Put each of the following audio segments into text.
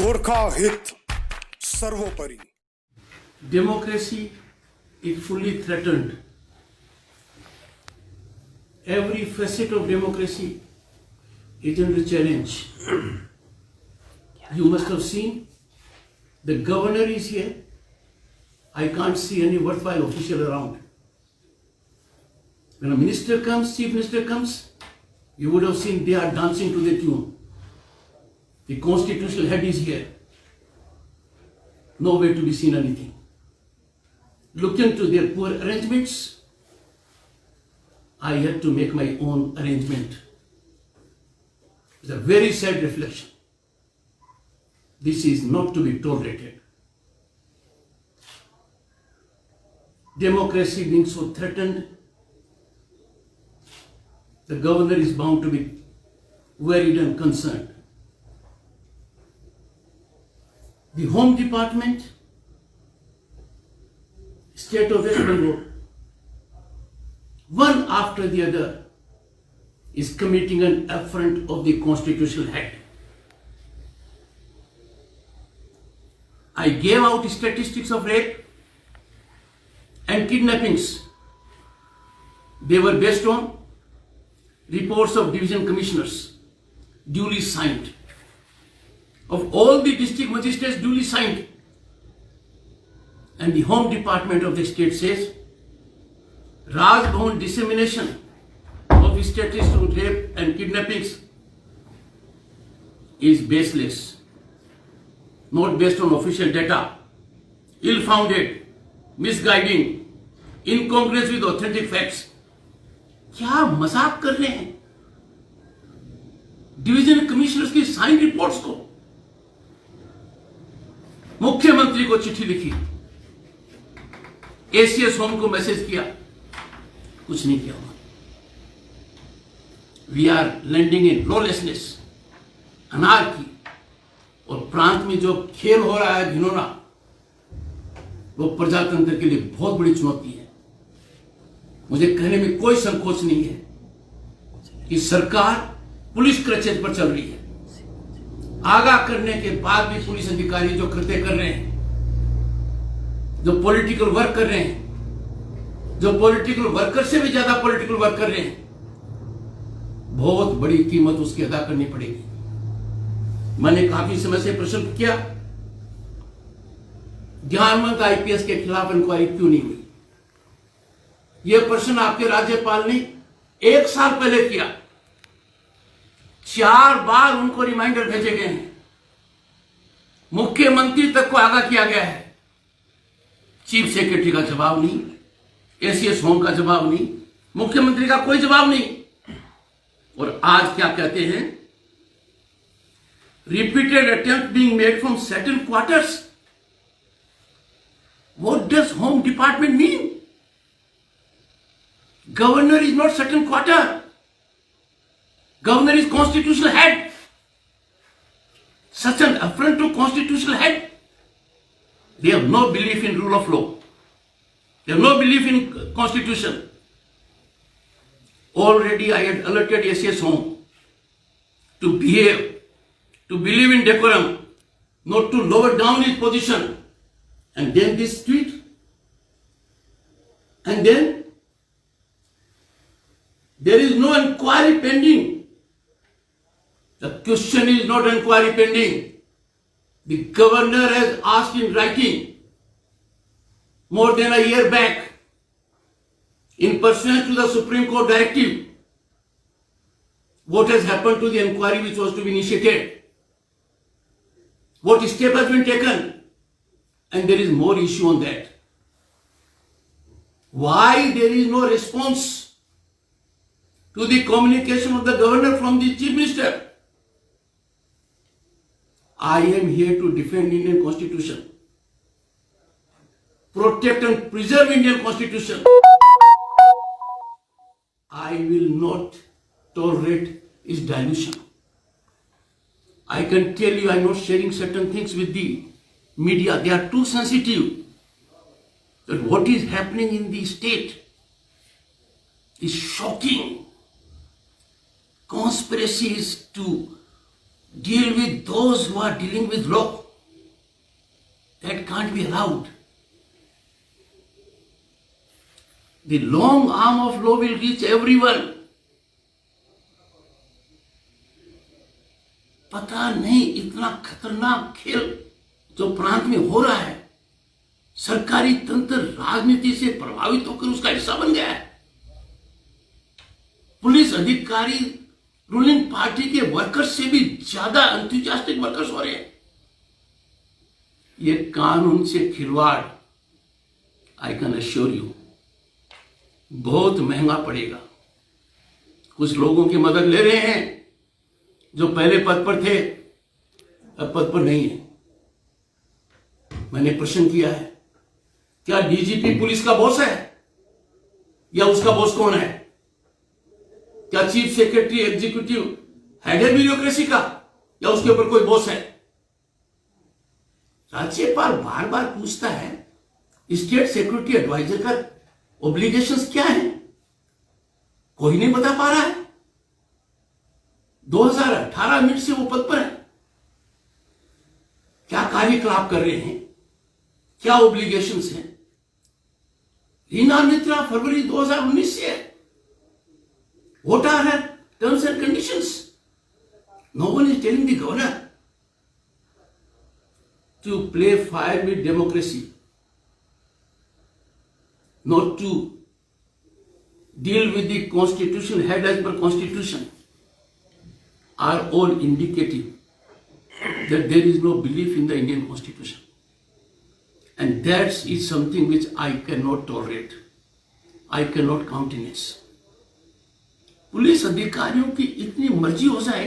गोरखा हित सर्वोपरि. Democracy is fully threatened. Every facet of democracy is under challenge. You must have seen the governor is here. I can't see any worthwhile official around. When a minister comes, chief minister comes, you would have seen they are dancing to the tune. The constitutional head is here. Nowhere to be seen anything. Looking to their poor arrangements, I had to make my own arrangement. It's a very sad reflection. This is not to be tolerated. Democracy being so threatened, the governor is bound to be worried and concerned. The Home Department, State of West Bengal, one after the other, is committing an affront of the constitutional head. I gave out statistics of rape and kidnappings. They were based on reports of division commissioners, duly signed. Of all the district magistrates duly signed. And the Home Department of the state says, Raj Bhavan dissemination of statistics on rape and kidnappings is baseless, not based on official data, ill-founded, misguiding, incongruous with authentic facts. क्या मजाक कर रहे हैं division commissioners की sign reports को? मुख्यमंत्री को चिट्ठी लिखी, एसीएस होम को मैसेज किया, कुछ नहीं किया. We are landing in lawlessness, anarchy, और प्रांत में जो खेल हो रहा है घिनौना, वो प्रजातंत्र के लिए बहुत बड़ी चुनौती है. मुझे कहने में कोई संकोच नहीं है कि सरकार पुलिस क्रचेज पर चल रही है. आगाह करने के बाद भी पुलिस अधिकारी जो कृत्य कर रहे हैं, जो पॉलिटिकल वर्क कर रहे हैं, जो पॉलिटिकल वर्कर से भी ज्यादा पॉलिटिकल वर्क कर रहे हैं, बहुत बड़ी कीमत उसकी अदा करनी पड़ेगी. मैंने काफी समय से प्रश्न किया, ज्ञानमंत आईपीएस के खिलाफ इंक्वायरी क्यों नहीं हुई? यह प्रश्न आपके राज्यपाल ने 1 साल पहले किया. 4 बार उनको रिमाइंडर भेजे गए हैं. मुख्यमंत्री तक को आगाह किया गया है. चीफ सेक्रेटरी का जवाब नहीं, एसीएस होम का जवाब नहीं, मुख्यमंत्री का कोई जवाब नहीं. और आज क्या कहते हैं? Repeated attempt being made from certain quarters. What does home department mean? Governor is not certain quarter. Governor is constitutional head. Such an affront to constitutional head. They have no belief in rule of law. They have no belief in constitution. Already I had alerted ACS Home to behave, to believe in decorum, not to lower down his position. And then this tweet. And then there is no inquiry pending. The question is not inquiry pending. The governor has asked in writing more than a year back, in pursuance to the Supreme Court directive, what has happened to the inquiry which was to be initiated, what step has been taken, and there is more issue on that. Why there is no response to the communication of the governor from the chief minister? I am here to defend Indian Constitution, protect and preserve Indian Constitution. I will not tolerate its dilution. I can tell you I am not sharing certain things with the media. They are too sensitive. That what is happening in the state is shocking. Conspiracies to deal with those who are dealing with law. That can't be allowed. The long arm of law will reach everyone. पता नहीं इतना खतरनाक खेल जो प्रांत में हो रहा है, सरकारी तंत्र राजनीति से प्रभावित होकर उसका हिस्सा बन गया है। पुलिस अधिकारी रूलिंग पार्टी के वर्कर्स से भी ज्यादा एंथुसियास्टिक वर्कर्स हो रहे हैं। ये कानून से खिलवाड़, आई कैन अश्योर यू, बहुत महंगा पड़ेगा। कुछ लोगों की मदद ले रहे हैं जो पहले पद पर थे, अब पद पर नहीं है। मैंने प्रश्न किया है, क्या डीजीपी पुलिस का बॉस है या उसका बॉस कौन है? क्या चीफ सेक्रेटरी एग्जीक्यूटिव हेड है ब्यूरोक्रेसी का या उसके ऊपर कोई बॉस है? राज्यपाल बार बार पूछता है स्टेट सिक्योरिटी एडवाइजर का ऑब्लिगेशंस क्या है, कोई नहीं बता पा रहा है। 2018 में से वो पद पर है। क्या कार्यकलाप कर रहे हैं, क्या ऑब्लिगेशंस हैं? रीना मित्रा फरवरी 2019 से है। What are her terms and conditions? No one is telling the governor to play fire with democracy, not to deal with the constitution, head as per constitution, are all indicative that there is no belief in the Indian constitution. And that is something which I cannot tolerate. I cannot countenance. Police अधिकारियों की इतनी मर्जी हो जाए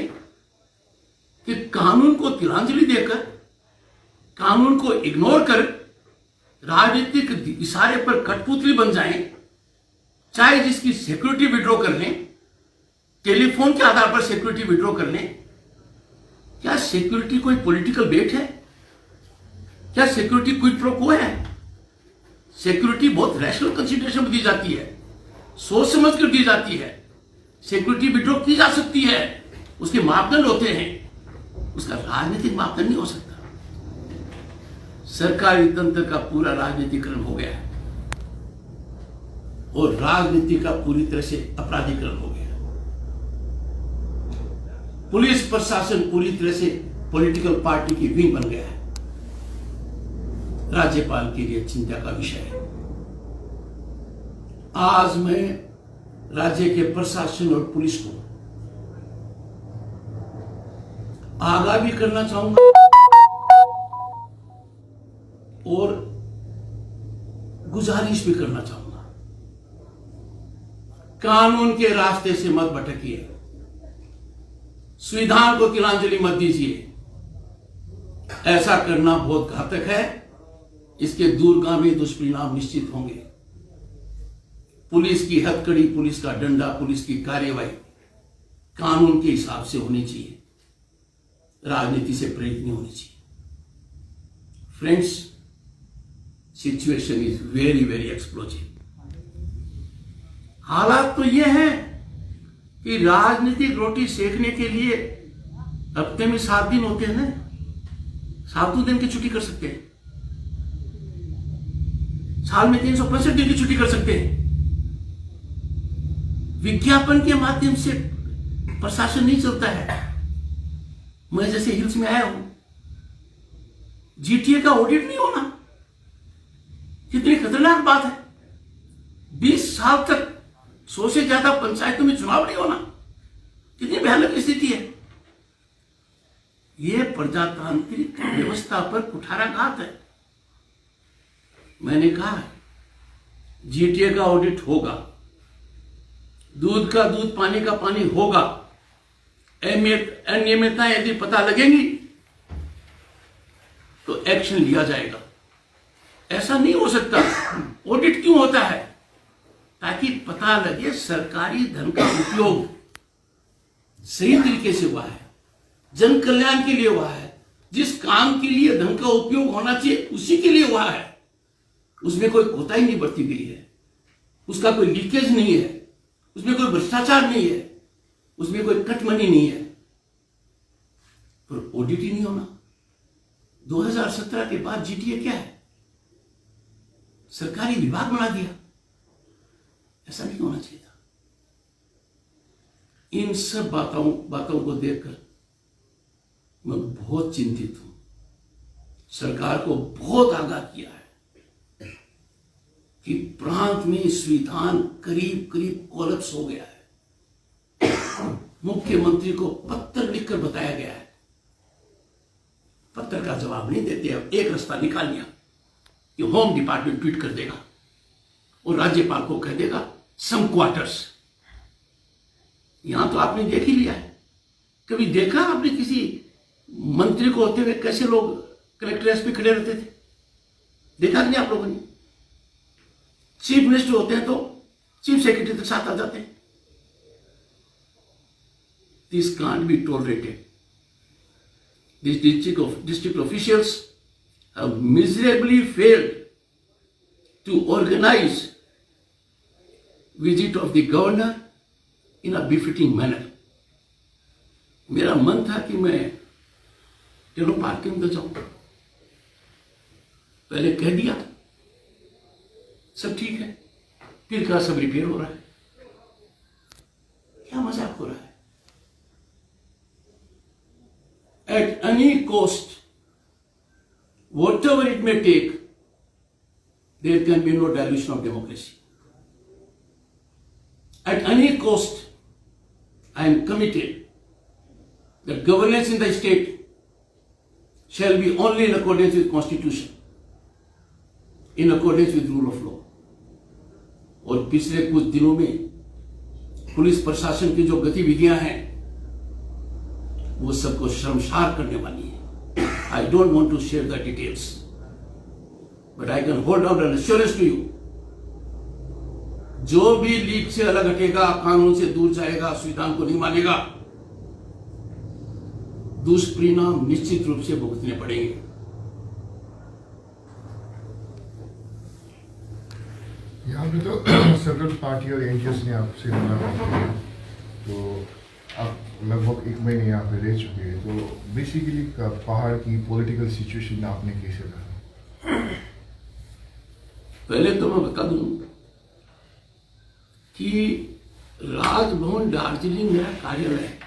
कि कानून को तिलांजलि देकर, कानून को इग्नोर कर राजनीतिक इशारे पर कठपुतली बन जाएं, चाहे जिसकी सिक्योरिटी विड्रॉ कर लें, टेलीफोन के आधार पर सिक्योरिटी विड्रॉ कर लें। क्या सिक्योरिटी कोई पॉलिटिकल बेट है? क्या सिक्योरिटी क्विड प्रो क्वो है? सिक्योरिटी बहुत रैशनल कंसीडरेशन में दी जाती है, सोच समझ कर दी जाती है। सिक्योरिटी विड्रॉ की जा सकती है, उसके मापदंड होते हैं, उसका राजनीतिक मापदंड नहीं हो सकता। सरकारी तंत्र का पूरा राजनीतिकरण हो गया है और राजनीति का पूरी तरह से अपराधीकरण हो गया। पुलिस प्रशासन पूरी तरह से पॉलिटिकल पार्टी की विंग बन गया है। राज्यपाल के लिए चिंता का विषय है। आज मैं राज्य के प्रशासन और पुलिस को आगाह भी करना चाहूंगा और गुजारिश भी करना चाहूंगा, कानून के रास्ते से मत भटकिए, संविधान को तिलांजलि मत दीजिए। ऐसा करना बहुत घातक है, इसके दूरगामी दुष्परिणाम निश्चित होंगे। पुलिस की हथकड़ी, पुलिस का डंडा, पुलिस की कार्यवाही कानून के हिसाब से होनी चाहिए, राजनीति से प्रेरित नहीं होनी चाहिए। Friends, situation is very very explosive. हालात तो यह है कि राजनीतिक रोटी सेकने के लिए हफ्ते में 7 दिन होते हैं ना, 7 दिन की छुट्टी कर सकते हैं, साल में 365 दिन की छुट्टी कर सकते हैं। विज्ञापन के माध्यम से प्रशासन नहीं चलता है। मैं जैसे हिल्स में आया हूं, जीटीए का ऑडिट नहीं होना कितनी खतरनाक बात है। 20 साल तक 100 से ज्यादा पंचायतों में चुनाव नहीं होना कितनी भयानक स्थिति है। यह प्रजातांत्रिक व्यवस्था पर कुठाराघात है। मैंने कहा जीटीए का ऑडिट होगा, दूध का दूध, पानी का पानी होगा। अनियमितताएं यदि पता लगेंगी तो एक्शन लिया जाएगा। ऐसा नहीं हो सकता। ऑडिट क्यों होता है? ताकि पता लगे सरकारी धन का उपयोग सही तरीके से हुआ है, जन कल्याण के लिए हुआ है, जिस काम के लिए धन का उपयोग होना चाहिए उसी के लिए हुआ है, उसमें कोई कोताही नहीं बरती गई है, उसका कोई लीकेज नहीं है, उसमें कोई भ्रष्टाचार नहीं है, उसमें कोई कटमनी नहीं है। पर ऑडिट ही नहीं होना। 2017 के बाद जीटीए क्या है? सरकारी विभाग बना दिया। ऐसा नहीं होना चाहिए था। इन सब बातों को देखकर मैं बहुत चिंतित हूं। सरकार को बहुत आगाह किया है कि प्रांत में संविधान करीब करीब कोलैप्स हो गया है। मुख्यमंत्री को पत्र लिखकर बताया गया है, पत्र का जवाब नहीं देते। अब एक रास्ता निकाल लिया कि होम डिपार्टमेंट ट्वीट कर देगा और राज्यपाल को कह देगा सम क्वार्टर्स। यहां तो आपने देख ही लिया है। कभी देखा आपने किसी मंत्री को होते हुए कैसे लोग कलेक्ट्रेट पे खड़े रहते थे? देखा कि नहीं आप लोगों ने? चीफ मिनिस्टर होते हैं तो चीफ सेक्रेटरी तक साथ आ जाते हैं। This can't be tolerated. These district officials have miserably failed to organize visit of the governor in a befitting manner. मेरा मन था कि मैं टेनो पार्क के अंदर जाऊं, पहले कह दिया सब ठीक है, फिर कहा सब रिपेयर हो रहा है। क्या मजाक हो रहा है? At any cost, whatever it may take, there can be no dilution of democracy. At any cost, I am committed that governance in the state shall be only in accordance with Constitution, in accordance with rule of law. और पिछले कुछ दिनों में police प्रशासन की जो गतिविधियां हैं वो सबको शर्मसार करने वाली है। I don't want to share the details, but I can hold out an assurance to you, जो भी लीग से अलग हटेगा, कानून से दूर जाएगा, संविधान को नहीं मानेगा, दुष्परिणाम निश्चित रूप से भुगतने पड़ेंगे। यहाँ पे तो सेंट्रल पार्टी और एनजीओस ने आपसे मुलाकात की, तो आप लगभग 1 महीने यहाँ पे रह चुके हैं, तो बेसिकली पहाड़ की पॉलिटिकल सिचुएशन आपने कैसे देखा? पहले तो मैं बता दूं कि राजभवन दार्जिलिंग मेरा कार्यालय है।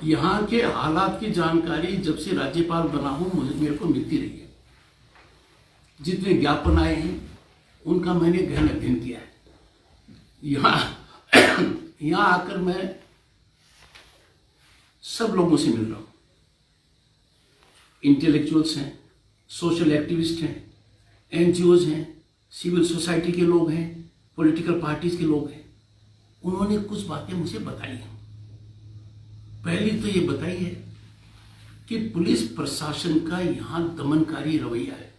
यहाँ के हालात की जानकारी जब से राज्यपाल बना हूं मेरे को मिलती रही है। जितने ज्ञापन आए हैं उनका मैंने गहन अध्ययन किया है। यहाँ आकर मैं सब लोगों से मिल रहा हूं। इंटेलेक्चुअल्स हैं, सोशल एक्टिविस्ट हैं, एनजीओज हैं, सिविल सोसाइटी के लोग हैं, पॉलिटिकल पार्टीज के लोग हैं। उन्होंने कुछ बातें मुझे बताई हैं। पहली तो ये बताई है कि पुलिस प्रशासन का यहां दमनकारी रवैया है।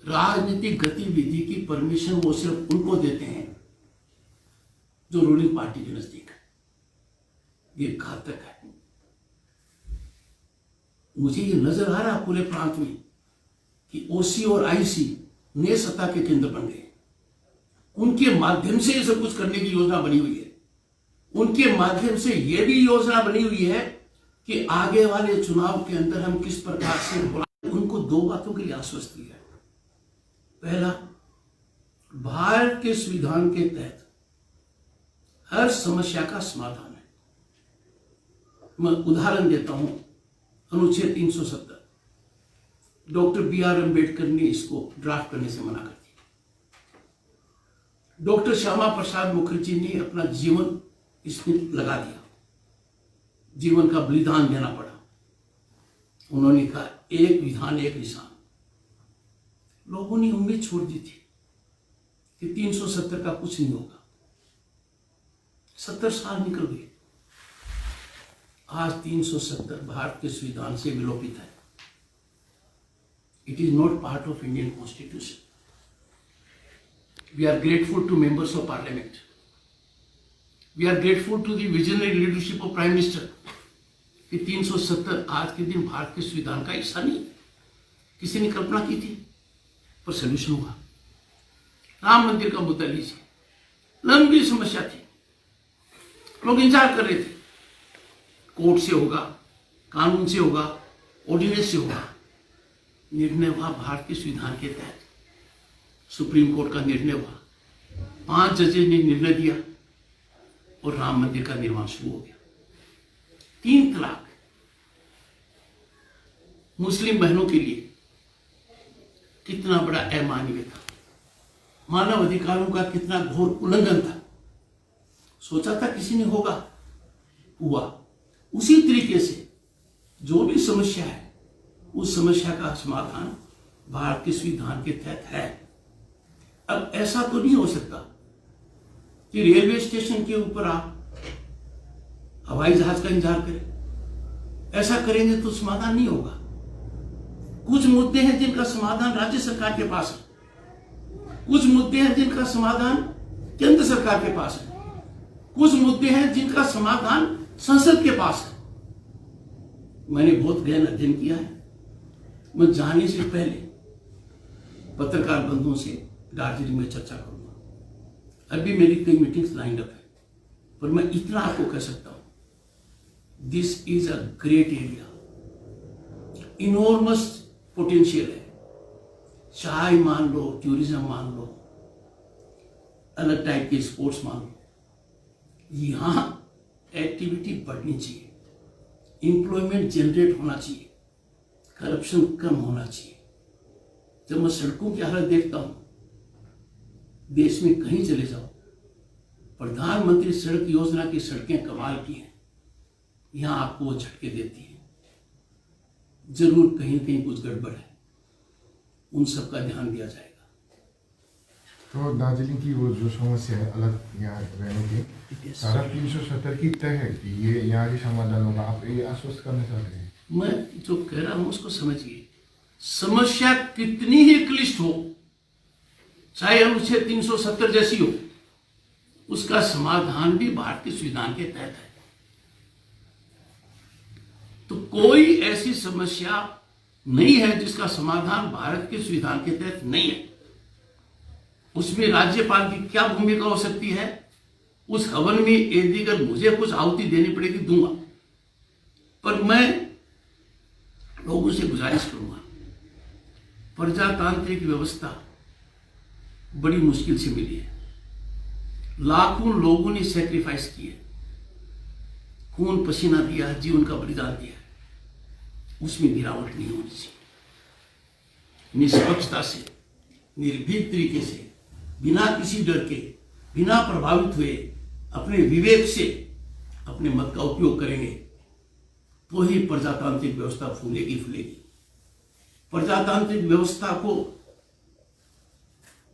राजनीतिक गतिविधि की परमिशन वो सिर्फ उनको देते हैं जो रूलिंग पार्टी के नजदीक है। ये घातक है। मुझे ये नजर आ रहा पूरे प्रांत में कि ओसी और आईसी नए सत्ता के केंद्र बन गए। उनके माध्यम से ये सब कुछ करने की योजना बनी हुई है। उनके माध्यम से ये भी योजना बनी हुई है कि आगे वाले चुनाव के अंदर हम किस प्रकार से उनको 2 बातों के लिए आश्वस्त किया है। पहला, भारत के संविधान के तहत हर समस्या का समाधान है। मैं उदाहरण देता हूं, अनुच्छेद 370 डॉक्टर BR अम्बेडकर ने इसको ड्राफ्ट करने से मना कर दिया। डॉक्टर श्यामा प्रसाद मुखर्जी ने अपना जीवन इसमें लगा दिया, जीवन का बलिदान देना पड़ा। उन्होंने कहा एक विधान एक निशान। लोगों ने उम्मीद छोड़ दी थी कि 370 का कुछ नहीं होगा। 70 साल निकल गए। आज 370 भारत के संविधान से विलोपित है। It is not part of Indian constitution. We are grateful to members of parliament. We are grateful to the visionary leadership of prime minister कि 370 आज के दिन भारत के संविधान का हिस्सा नहीं। किसी ने कल्पना की थी, पर सोल्यूशन हुआ। राम मंदिर का मुद्दा लीजिए, लंबी समस्या थी, लोग इंतजार कर रहे थे। कोर्ट से होगा, कानून से होगा, ऑर्डिनेंस से होगा। निर्णय हुआ भारत के संविधान के तहत, सुप्रीम कोर्ट का निर्णय हुआ, 5 जजेस ने निर्णय दिया और राम मंदिर का निर्माण शुरू हो गया। 3 तलाक मुस्लिम बहनों के लिए कितना बड़ा अमानवीय था, मानव अधिकारों का कितना घोर उल्लंघन था। सोचा था किसी ने होगा, हुआ। उसी तरीके से जो भी समस्या है, उस समस्या का समाधान भारत के संविधान के तहत है। अब ऐसा तो नहीं हो सकता कि रेलवे स्टेशन के ऊपर आप हवाई जहाज का इंतजार करें। ऐसा करेंगे तो समाधान नहीं होगा। कुछ मुद्दे हैं जिनका समाधान राज्य सरकार के पास है, कुछ मुद्दे हैं जिनका समाधान केंद्र सरकार के पास है, कुछ मुद्दे हैं जिनका समाधान संसद के पास है। मैंने बहुत गहन अध्ययन किया है। मैं जाने से पहले पत्रकार बंधुओं से दार्जिलिंग में चर्चा करूंगा। अभी मेरी कई मीटिंग्स लाइन अप है, पर मैं इतना आपको कह सकता हूं, this is a great area, enormous potential है। चाय मान लो, टूरिज्म मान लो, अलग टाइप के स्पोर्ट्स मान लो, यहां एक्टिविटी बढ़नी चाहिए, एम्प्लॉयमेंट जनरेट होना चाहिए, करप्शन कम होना चाहिए। जब मैं सड़कों की हालत देखता हूं, देश में कहीं चले जाओ, प्रधानमंत्री सड़क योजना की सड़कें कमाल की हैं, यहां आपको वो झटके देती हैं। जरूर कहीं कहीं कुछ गड़बड़ है, उन सब का ध्यान दिया जाएगा। तो दार्जिलिंग की वो जो समस्या है अलग यहाँ रहने की, सारा 370 की तय है कि ये यहाँ की समाधान होगा, आप ये आश्वस्त करना चाहते हैं? मैं जो कह रहा हूं उसको समझिए। समस्या कितनी ही क्लिष्ट हो, चाहे अनुच्छेद 370 जैसी हो, उसका समाधान भी भारत के संविधान के तहत है। तो कोई ऐसी समस्या नहीं है जिसका समाधान भारत के संविधान के तहत नहीं है। उसमें राज्यपाल की क्या भूमिका हो सकती है? उस हवन में यदि अगर मुझे कुछ आहुति देनी पड़ेगी दूंगा, पर मैं लोगों से गुजारिश करूंगा, प्रजातांत्रिक व्यवस्था बड़ी मुश्किल से मिली है। लाखों लोगों ने सैक्रिफाइस किए, खून पसीना दिया, जीवन का बलिदान दिया, उसमें गिरावट नहीं होनी चाहिए। निष्पक्षता से, निर्भीक तरीके से, बिना किसी डर के, बिना प्रभावित हुए, अपने विवेक से अपने मत का उपयोग करेंगे तो ही प्रजातांत्रिक व्यवस्था फूलेगी फूलेगी। प्रजातांत्रिक व्यवस्था को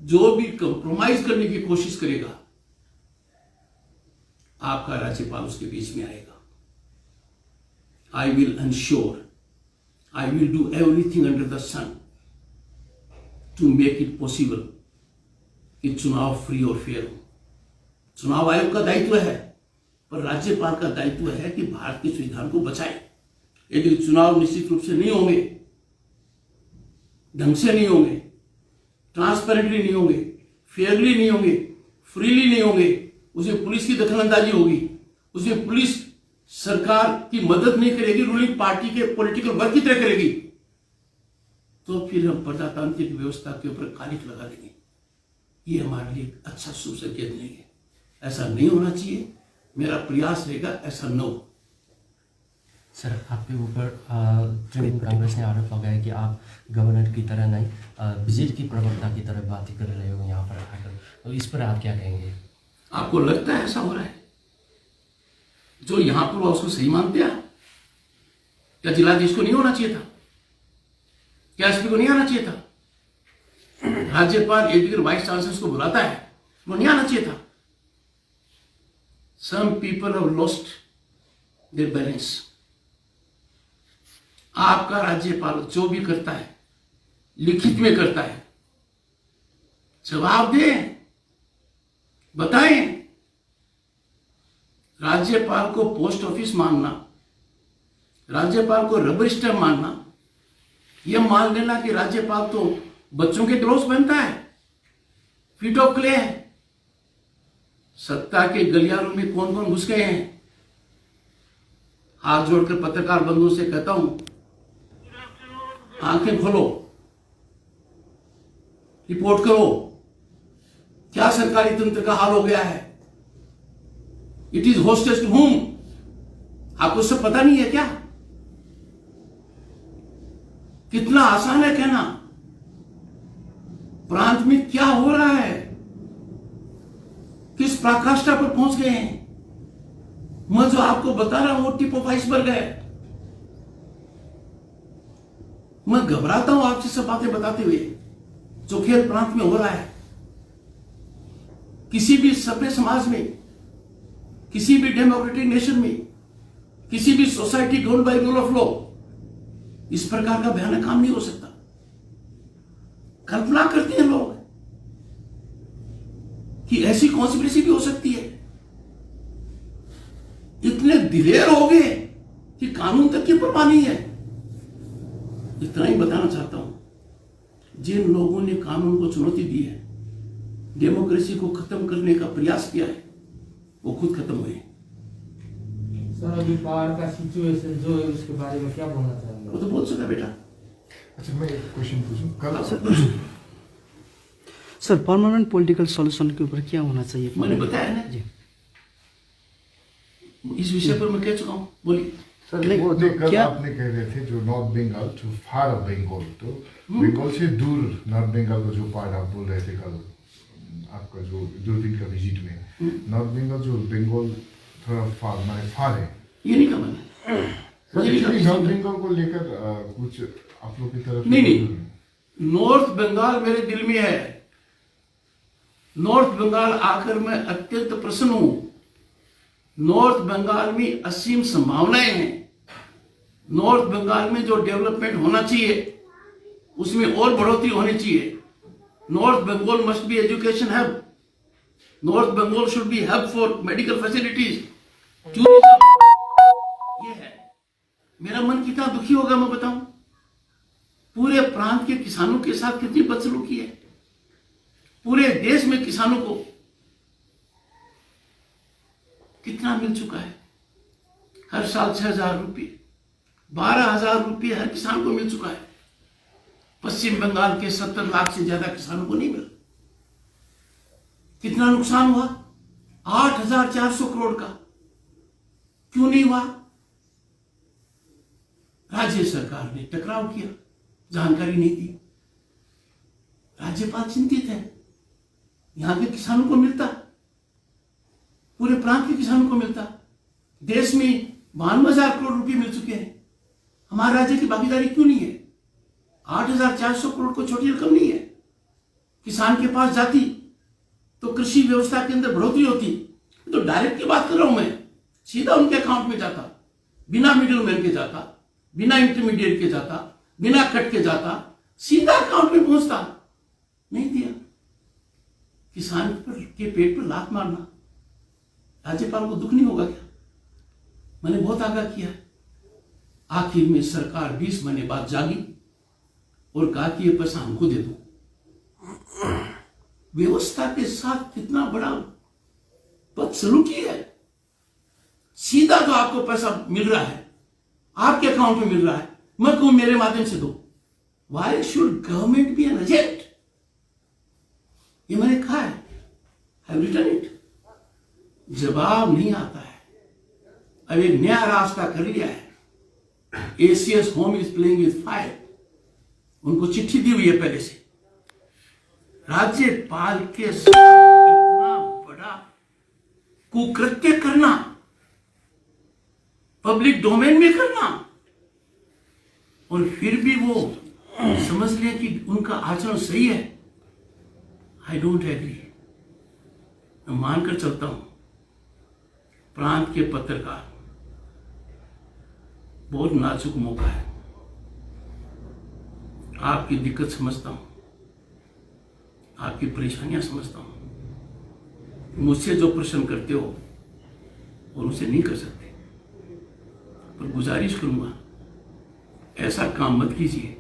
जो भी कंप्रोमाइज करने की कोशिश करेगा, आपका राज्यपाल उसके बीच में आएगा। I will ensure, I will do everything under the sun to make it possible कि चुनाव फ्री और फेयर हो। चुनाव आयोग का दायित्व है, पर राज्यपाल का दायित्व है कि भारत के संविधान को बचाए। यदि चुनाव निश्चित रूप से नहीं होंगे, ढंग से नहीं होंगे, ट्रांसपेरेंटली नहीं होंगे, फेयरली नहीं होंगे, फ्रीली नहीं होंगे, उसमें पुलिस की दखलंदाजी होगी, उसमें पुलिस सरकार की मदद नहीं करेगी, रूलिंग पार्टी के पॉलिटिकल वर्क की तरह करेगी, तो फिर हम प्रजातांत्रिक व्यवस्था के ऊपर कालिख लगा देंगे। ये हमारे लिए अच्छा शुभ संकेत नहीं है। ऐसा नहीं होना चाहिए। मेरा प्रयास रहेगा ऐसा न हो। सर, आपके ऊपर तृणमूल कांग्रेस ने आरोप लगाया कि आप गवर्नर की तरह नहीं, बीजेपी की प्रवक्ता की तरह बातें कर रहे हो यहाँ पर आकर, तो इस पर आप क्या कहेंगे? आपको लगता है ऐसा हो रहा है? जो यहां पर हुआ उसको सही मानते हैं? क्या जिलाधीश को नहीं होना चाहिए था? क्या एसपी को नहीं आना चाहिए था? राज्यपाल एडीगर वाइस चांसलर को बुलाता है, वो नहीं आना चाहिए था? Some people have lost their balance. आपका राज्यपाल जो भी करता है लिखित में करता है, जवाब दें, बताएं। राज्यपाल को पोस्ट ऑफिस मानना, राज्यपाल को रबर स्टैम्प मानना, यह मान लेना कि राज्यपाल तो बच्चों के ग्लोव्स पहनता है, फीट ऑफ क्ले है। सत्ता के गलियारों में कौन कौन घुस गए हैं? हाथ जोड़कर पत्रकार बंधुओं से कहता हूं, आंखें खोलो, रिपोर्ट करो, क्या सरकारी तंत्र का हाल हो गया है। It is hostage to home. आपको सब पता नहीं है क्या? कितना आसान है कहना, प्रांत में क्या हो रहा है, किस पराकाष्ठा पर पहुंच गए हैं। मैं जो आपको बता रहा हूं वो टिप ऑफ आइसबर्ग है। मैं घबराता हूं आपसे सब बातें बताते हुए, जो खेल प्रांत में हो रहा है। किसी भी सभ्य समाज में, किसी भी डेमोक्रेटिक नेशन में, किसी भी society govern by rule of law इस प्रकार का भयानक काम नहीं हो सकता। कल्पना करते हैं लोग कि ऐसी कॉन्स्पिरेसी भी हो सकती है। इतने दिलेर हो गए कि कानून तक की परवाह नहीं है। इतना ही बताना चाहता हूं, जिन लोगों ने कानून को चुनौती दी है, डेमोक्रेसी को खत्म करने का प्रयास किया है, वो खुद खत्म हुए। सर, अभी पावर का सिचुएशन जो है उसके बारे में क्या बोलना चाहेंगे? वो तो बोल सका बेटा। अच्छा, मैं एक क्वेश्चन पूछूं, कल सर परमानेंट पॉलिटिकल सॉल्यूशन के ऊपर क्या होना चाहिए? मैंने बताया ना जी, इस विषय पर मैं कह चुका हूं। बोलिए सर नहीं वो तो कल क्या आपने कह रहे थे जो North Bengal to far of Bengal, तो बंगाल से दूर नॉर्थ बंगाल का जो पार्ट आप बोल रहे थे कल आपका जो दूरबीन का विजिट में, नॉर्थ बंगाल जो बंगाल थोड़ा फार माने फार है, ये नहीं कहा मैंने। नॉर्थ बंगाल को लेकर कुछ आप लोग की तरफ नहीं, नॉर्थ बंगाल मेरे दिल में है। नॉर्थ बंगाल आकर मैं अत्यंत प्रसन्न हूं। नॉर्थ बंगाल में असीम संभावनाएं हैं। नॉर्थ बंगाल में जो डेवलपमेंट होना चाहिए उसमें और बढ़ोतरी होनी चाहिए। North Bengal must be education hub. North Bengal should be hub for medical facilities, tourism. ये है। मेरा मन कितना दुखी होगा मैं बताऊं। पूरे प्रांत के किसानों के साथ कितनी बदसलूकी है। पूरे देश में किसानों को कितना मिल चुका है। हर साल 6,000 रुपये, 12,000 रुपये हर किसान को मिल चुका है। पश्चिम बंगाल के 70 लाख से ज्यादा किसानों को नहीं मिला। कितना नुकसान हुआ? 8,400 करोड़ का। क्यों नहीं हुआ? राज्य सरकार ने टकराव किया, जानकारी नहीं दी। राज्यपाल चिंतित है, यहां के किसानों को मिलता, पूरे प्रांत के किसानों को मिलता। देश में 52,000 करोड़ रुपए मिल चुके हैं। हमारे राज्य की भागीदारी क्यों नहीं है? 8,400 करोड़ को छोटी रकम नहीं है। किसान के पास जाती तो कृषि व्यवस्था के अंदर बढ़ोतरी होती। तो डायरेक्ट की बात कर रहा हूं मैं, सीधा उनके अकाउंट में जाता, बिना मिडिल मैन के जाता, बिना इंटरमीडिएट के जाता, बिना कट के जाता, सीधा अकाउंट में पहुंचता। नहीं दिया। किसान के पेट पर लात मारना, राज्यपाल को दुख नहीं होगा क्या? मैंने बहुत आगाह किया। आखिर में सरकार 20 महीने बाद जागी और कहा कि ये पैसा हमको दे दो। व्यवस्था के साथ कितना बड़ा बदसलूकी है। सीधा तो आपको पैसा मिल रहा है, आपके अकाउंट में मिल रहा है, मैं कहूं मेरे माध्यम से दो। Why should government be an agent? ये मैंने कहा है, हैव रिटन इट। जवाब नहीं आता है। अब एक नया रास्ता कर लिया है। ACS home is playing with fire. उनको चिट्ठी दी हुई है पहले से। राज्यपाल के साथ इतना बड़ा कुकृत्य करना, पब्लिक डोमेन में करना, और फिर भी वो समझ लें कि उनका आचरण सही है। I don't agree. मैं मानकर चलता हूं, प्रांत के पत्रकार बहुत नाजुक मौका है। आपकी दिक्कत समझता हूं, आपकी परेशानियां समझता हूं। मुझसे जो प्रश्न करते हो और उसे नहीं कर सकते, पर गुजारिश करूंगा, ऐसा काम मत कीजिए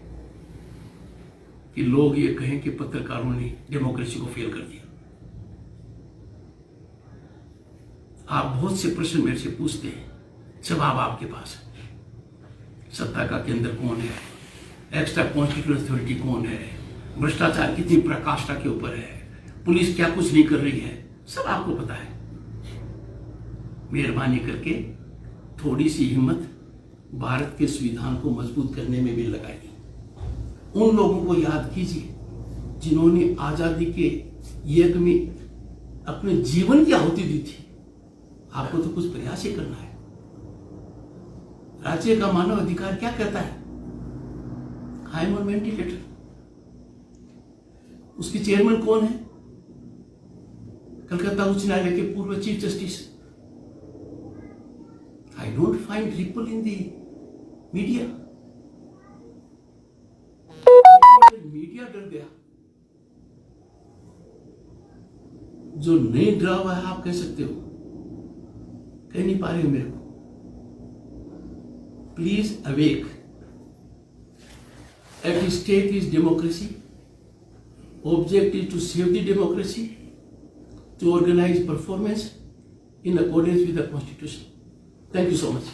कि लोग ये कहें कि पत्रकारों ने डेमोक्रेसी को फेल कर दिया। आप बहुत से प्रश्न मेरे से पूछते हैं, जवाब आपके पास है। सत्ता का केंद्र कौन है, एक्स्ट्रा कॉन्स्टिट्यूशनल अथॉरिटी कौन है, भ्रष्टाचार कितनी प्रकाष्ठा के ऊपर है, पुलिस क्या कुछ नहीं कर रही है, सब आपको पता है। मेहरबानी करके थोड़ी सी हिम्मत भारत के संविधान को मजबूत करने में भी लगाइए। उन लोगों को याद कीजिए जिन्होंने आजादी के यज्ञ में अपने जीवन की आहुति दी थी। आपको तो कुछ प्रयास ही करना है। राज्य का मानव अधिकार क्या कहता है? I am on ventilator. उसकी चेयरमैन कौन है? कलकत्ता उच्च न्यायालय के पूर्व chief justice. I don't find ripple in the media. Media डर गया, जो नहीं डरा हुआ है आप कह सकते हो, कह नहीं पा रहे हो मेरे को। Please awake. At stake is democracy. Object is to save the democracy, to organize performance in accordance with the Constitution. Thank you so much.